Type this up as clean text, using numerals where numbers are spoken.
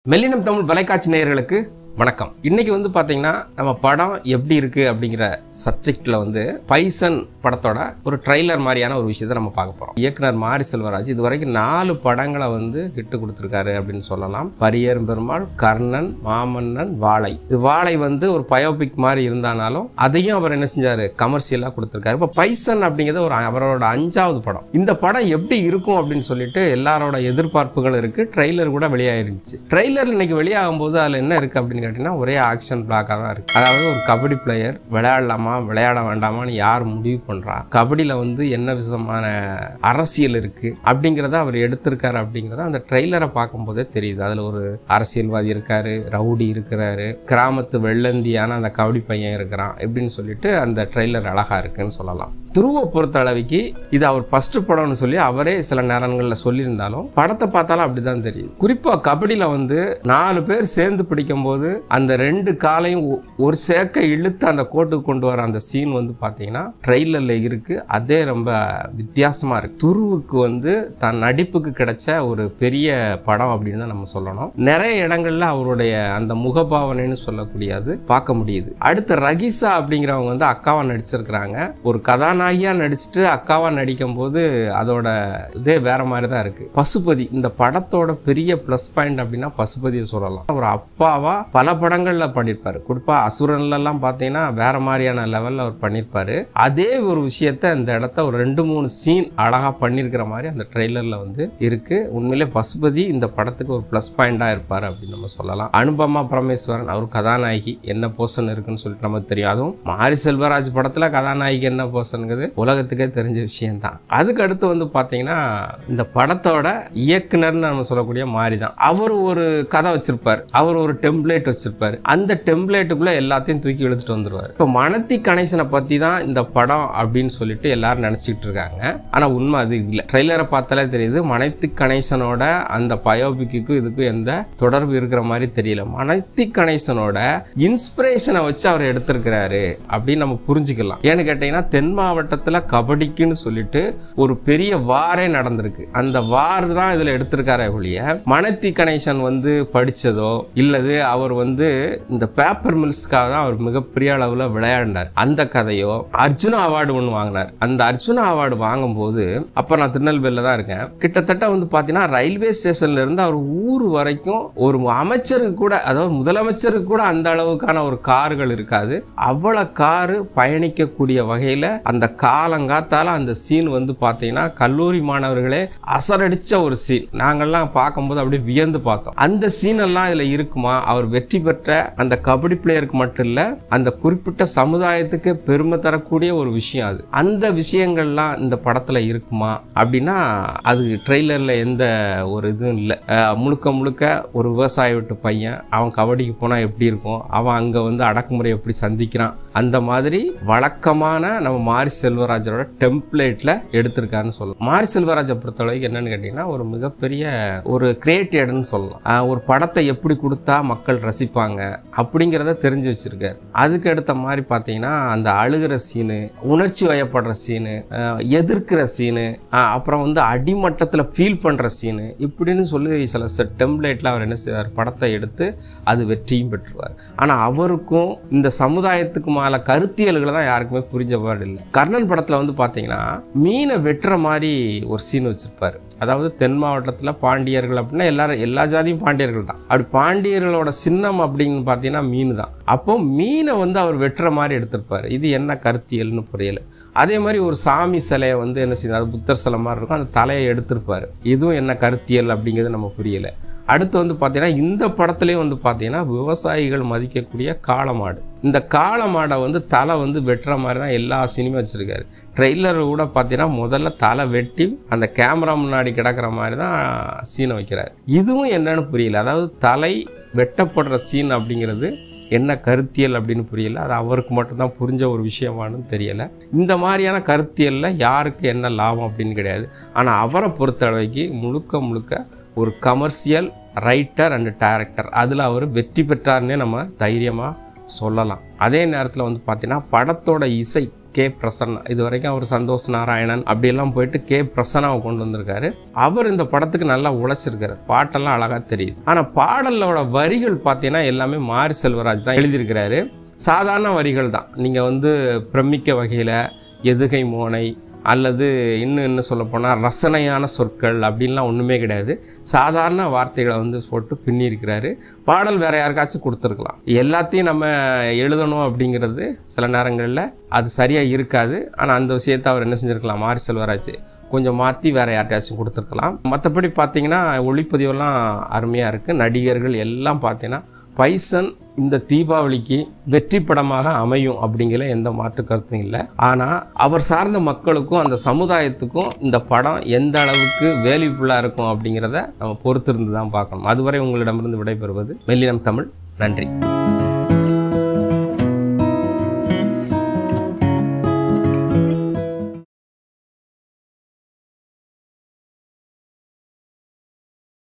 மெல்லினம் தமிழ் தொலைக்காட்சி நேயர்களுக்கு வணக்கம். இன்னைக்கு பாத்தீங்கன்னா நம்ம படம் எப்படி இருக்கு அப்படிங்கிற சப்ஜெக்ட்ல பைசன் படத்தோட ஒரு ட்ரைலர் மாதிரியான ஒரு விஷயத்தை நம்ம பார்க்க போறோம். இயக்குனர் மாரி செல்வராஜ் இதுவரைக்கும் 4 படங்களை ஹிட் கொடுத்திருக்காரு அப்படின்னு சொல்லலாம். பரியேறும் பெருமாள், கர்ணன், மாமன்னன், வாழை. இது வாழை ஒரு பயோபிக் மாதிரி இருந்தாலும் அதையும் அவர் என்ன செஞ்சாரு, கமர்ஷியலா கொடுத்திருக்காரு. இப்ப பைசன் அப்படிங்கிறது அவரோட 5வது படம். இந்த படம் எப்படி இருக்கும் அப்படின்னு சொல்லிட்டு எல்லாரோட எதிர்பார்ப்புகள் இருக்கு. ட்ரெய்லர் கூட வெளியாயிருந்துச்சு. ட்ரெய்லர் இன்னைக்கு வெளியாகும் போது அதுல என்ன இருக்கு அப்படின்னு கேட்டீங்கன்னா ஒரே ஆக்ஷன் பிளாக்கா தான் இருக்கு. அதாவது ஒரு கபடி பிளேயர் விளையாடலாமா விளையாட வேண்டாமான்னு யார் முடிவு பண்றா, கபடியில என்ன விதமான அரசியல் இருக்கு அப்படிங்கறத அவர் எடுத்திருக்காரு அப்படிங்கறத அந்த ட்ரெய்லரை பார்க்கும் போதே தெரியுது. அதுல ஒரு அரசியல்வாதி இருக்காரு, ரவுடி இருக்கிறாரு, கிராமத்து வெள்ளந்தியான அந்த கபடி பையன் இருக்கிறான் இப்படின்னு சொல்லிட்டு அந்த ட்ரெய்லர் அழகா இருக்குன்னு சொல்லலாம். துருவ பொறுத்த அளவுக்கு இது அவர் ஃபர்ஸ்ட் படம்னு சொல்லி அவரே சில நேரங்கள்ல சொல்லியிருந்தாலும் படத்தை பார்த்தாலும் அப்படிதான் தெரியுது. குறிப்பா கபடியில 4 பேர் சேர்ந்து பிடிக்கும் போது அந்த 2 காலையும் ஒரு சேக்க இழுத்து அந்த கோட்டுக்கு கொண்டு வர அந்த சீன் பாத்தீங்கன்னா ட்ரெய்லர்ல இருக்கு. அதே ரொம்ப வித்தியாசமா இருக்கு. துருவுக்கு தன் நடிப்புக்கு கிடைச்ச ஒரு பெரிய படம் அப்படின்னு தான் நம்ம சொல்லணும். நிறைய இடங்கள்ல அவருடைய அந்த முகபாவனைன்னு சொல்லக்கூடியது பார்க்க முடியுது. அடுத்து ரகிசா அப்படிங்கிறவங்க அக்காவா நடிச்சிருக்கிறாங்க. ஒரு கதாநாயகியா நடிச்சுட்டு அக்காவா நடிக்கும் போது அதோட இதே வேற மாதிரி தான் இருக்கு. பசுபதி இந்த படத்தோட பெரிய பிளஸ் பாயிண்ட் அப்படின்னா பசுபதியை சொல்லலாம். ஒரு அப்பாவா பல படங்கள்ல பண்ணிருப்பாரு. குறிப்பா அசுரன்ல எல்லாம் பாத்தீங்கன்னா வேற மாதிரியான லெவல்ல அவர் பண்ணிருப்பாரு. அதே ஒரு விஷயத்த இந்த இடத்த ஒரு 2-3 சீன் அழகா பண்ணிருக்கிற மாதிரி அந்த ட்ரெய்லர்ல இருக்கு. உண்மையிலே பசுபதி இந்த படத்துக்கு ஒரு பிளஸ் பாயிண்டா இருப்பாரு அப்படின்னு நம்ம சொல்லலாம். அனுபமா பரமேஸ்வரன் அவர் கதாநாயகி என்ன போர்ஷன் இருக்குன்னு சொல்லிட்டு நமக்கு தெரியும். அதுவும் மாரி செல்வராஜ் படத்துல கதாநாயகி என்ன போர்ஷனுங்கிறது உலகத்துக்கே தெரிஞ்ச விஷயம் தான். அதுக்கு அடுத்து பாத்தீங்கன்னா இந்த படத்தோட இயக்குனர்னு நம்ம சொல்லக்கூடிய மாரி தான். அவர் ஒரு கதை வச்சிருப்பாரு, அவர் ஒரு டெம்ப்ளேட் வச்சிருப்பாரு. அந்த டெம்ப்ளேட்டுக்குள்ள எல்லாத்தையும் தூக்கி இழுத்துட்டு வந்துருவாரு. இப்ப மனத்தி கணேசனை பத்தி தான் இந்த படம் அப்படின்னு சொல்லிட்டு எல்லாரும் நினைச்சிட்டு இருக்காங்க. ஆனா உண்மை அது இல்ல. ட்ரெய்லரை பார்த்தாலே தெரியுது மனத்தி கணேசனோட அந்த பயோபிக்கு இதுக்கு எந்த தொடர்பு இருக்கிற மாதிரி தெரியல. மனத்தி கணேசனோட இன்ஸ்பிரேஷனை வச்சு அவர் எடுத்திருக்கிறாரு அப்படின்னு நம்ம புரிஞ்சுக்கலாம். ஏன்னு கேட்டீங்கன்னா தென் மாவட்டத்துல கபடிக்குன்னு சொல்லிட்டு ஒரு பெரிய வாரே நடந்திருக்கு. அந்த வார் தான் இதுல எடுத்திருக்காரு ஒழிய மனத்தி கணேசன் படிச்சதோ இல்லது அவர் இந்த பேப்பர் மில்ஸ்க்காக தான் அவர் மிகப்பெரிய அளவுல விளையாடினார். அந்த கதையோ அர்ஜுனா அவார்டு ஒன்று வாங்கினார். அந்த அர்ஜுனா அவார்டு வாங்கும் போது அப்ப நான் திருநெல்வேலியில தான் இருக்கேன். கிட்டத்தட்ட பாத்தீங்கன்னா ரயில்வே ஸ்டேஷன்ல இருந்து அவர் ஊர் வரைக்கும் ஒரு அமைச்சருக்கு கூட, அதாவது முதலமைச்சருக்கு கூட அந்த அளவுக்கான ஒரு கார்கள் இருக்காது. அவ்வளவு காரு பயணிக்கக்கூடிய வகையில அந்த காலங்காத்தால அந்த சீன் பாத்தீங்கன்னா கல்லூரி மாணவர்களே அசரடிச்ச ஒரு சீன். நாங்கெல்லாம் பார்க்கும்போது அப்படியே வியந்து பார்த்தோம். அந்த சீன் எல்லாம் இதுல இருக்குமா? அவர் வெற்றி பெற்ற அந்த கபடி பிளேயருக்கு மட்டும் இல்ல, அந்த குறிப்பிட்ட சமுதாயத்துக்கு பெருமை தரக்கூடிய ஒரு விஷயம் அது. அந்த விஷயங்கள்லாம் இந்த படத்துல இருக்குமா அப்படின்னா அது ட்ரெய்லர்ல எந்த ஒரு இதுவும் இல்லை. முழுக்க முழுக்க ஒரு விவசாய விட்டு பையன் அவன் கபடிக்கு போனா எப்படி இருக்கும், அவன் அங்க அடக்குமுறை எப்படி சந்திக்கிறான், அந்த மாதிரி வழக்கமான நம்ம மாரி செல்வராஜோட டெம்ப்ளேட்ல எடுத்திருக்காருன்னு சொல்லலாம். மாரி செல்வராஜை பொறுத்தளவுக்கு என்னன்னு கேட்டீங்கன்னா ஒரு மிகப்பெரிய ஒரு கிரியேட்டிவ்னு சொல்லலாம். ஒரு படத்தை எப்படி கொடுத்தா மக்கள் ரசிப்பாங்க அப்படிங்கிறத தெரிஞ்சு வச்சிருக்காரு. அதுக்கு அடுத்த மாதிரி பாத்தீங்கன்னா அந்த அழுகிற சீனு, உணர்ச்சி வயப்படுற சீனு, எதிர்க்கிற சீனு, அப்புறம் அடிமட்டத்துல ஃபீல் பண்ற சீனு, இப்படின்னு சொல்லி சில டெம்ப்ளேட்ல அவர் என்ன செய்வார், படத்தை எடுத்து அது வெற்றியும் பெற்றுவார். ஆனா அவருக்கும் இந்த சமுதாயத்துக்கு மேல கருத்தியல்களை தான் யாருக்குமே புரிஞ்ச பாடு இல்லை. கர்ணன் படத்துல பாத்தீங்கன்னா மீனை வெட்டுற மாதிரி ஒரு சீன் வச்சிருப்பாரு. அதாவது தென் மாவட்டத்துல பாண்டியர்கள் அப்படின்னா எல்லா ஜாதியும் பாண்டியர்கள் தான். அப்படி பாண்டியர்களோட சின்னம் அப்படின்னு பாத்தீங்கன்னா மீன் தான். அப்போ மீனை அவர் வெட்டுற மாதிரி எடுத்திருப்பாரு. இது என்ன கருத்தியல்னு புரியல. அதே மாதிரி ஒரு சாமி சிலையை என்ன செய்ய, புத்தர் சிலை மாதிரி இருக்கும், அந்த தலையை எடுத்திருப்பாரு. இதுவும் என்ன கருத்தியல் அப்படிங்கிறது நம்ம புரியல. அடுத்து பாத்தீங்கன்னா இந்த படத்துலயும் பாத்தீங்கன்னா விவசாயிகள் மதிக்கக்கூடிய காளமாடு. இந்த காளமாடை தலை வெட்டுற மாதிரி தான் எல்லா சினிமா வச்சிருக்காரு. ட்ரெய்லர் கூட பாத்தீங்கன்னா முதல்ல தலை வெட்டி அந்த கேமரா முன்னாடி கிடக்கிற மாதிரி தான் சீனை வைக்கிறாரு. இதுவும் என்னன்னு புரியல. அதாவது தலை வெட்டப்படுற சீன் அப்படிங்கிறது என்ன கருத்தியல் அப்படின்னு புரியல. அது அவருக்கு மட்டும்தான் புரிஞ்ச ஒரு விஷயமானு தெரியல. இந்த மாதிரியான கருத்தியல்ல யாருக்கு என்ன லாபம் அப்படின்னு கிடையாது. ஆனா அவரை பொறுத்த அளவுக்கு முழுக்க முழுக்க ஒரு கமர்ஷியல் ரைட்டர் அண்ட் டைரக்டர், அதில் அவர் வெற்றி பெற்றார்னே நம்ம தைரியமாக சொல்லலாம். அதே நேரத்தில் பார்த்தீங்கன்னா படத்தோட இசை கே பிரசன்னா. இது வரைக்கும் அவர் சந்தோஷ் நாராயணன் அப்படியெல்லாம் போயிட்டு கே பிரசன்னாவை கொண்டு வந்திருக்காரு. அவர் இந்த படத்துக்கு நல்லா உழைச்சிருக்காரு. பாட்டெல்லாம் அழகாக தெரியுது. ஆனால் பாடலோட வரிகள் பார்த்தீங்கன்னா எல்லாமே மாரி செல்வராஜ் தான் எழுதியிருக்கிறாரு. சாதாரண வரிகள் தான். நீங்கள் பிரமிக்க வகையில் எதுகை மோனை அல்லது இன்னும் சொல்லப்போனால் ரசனையான சொற்கள் அப்படின்லாம் ஒன்றுமே கிடையாது. சாதாரண வார்த்தைகளை போட்டு பின்னிருக்கிறாரு. பாடல் வேறு யாருக்காச்சும் கொடுத்துருக்கலாம். எல்லாத்தையும் நம்ம எழுதணும் அப்படிங்கிறது சில நேரங்களில் அது சரியாக இருக்காது. ஆனால் அந்த விஷயத்தை அவர் என்ன செஞ்சுருக்கலாம், மாரி செல்வராஜ் கொஞ்சம் மாற்றி வேறு யார்கிட்டயாச்சும் கொடுத்துருக்கலாம். மற்றபடி பார்த்தீங்கன்னா ஒளிப்பதிவெல்லாம் அருமையாக இருக்குது. நடிகர்கள் எல்லாம் பார்த்தீங்கன்னா பைசன் இந்த தீபாவளிக்கு வெற்றி படமாக அமையும் அப்படிங்கிற எந்த மாற்று கருத்தும் இல்லை. ஆனால் அவர் சார்ந்த மக்களுக்கும் அந்த சமுதாயத்துக்கும் இந்த படம் எந்த அளவுக்கு வேல்யூஃபுல்லாக இருக்கும் அப்படிங்கிறத நம்ம பொறுத்திருந்து தான் பார்க்கணும். அதுவரை உங்களிடமிருந்து விடைபெறுவது மெல்லினம் தமிழ். நன்றி.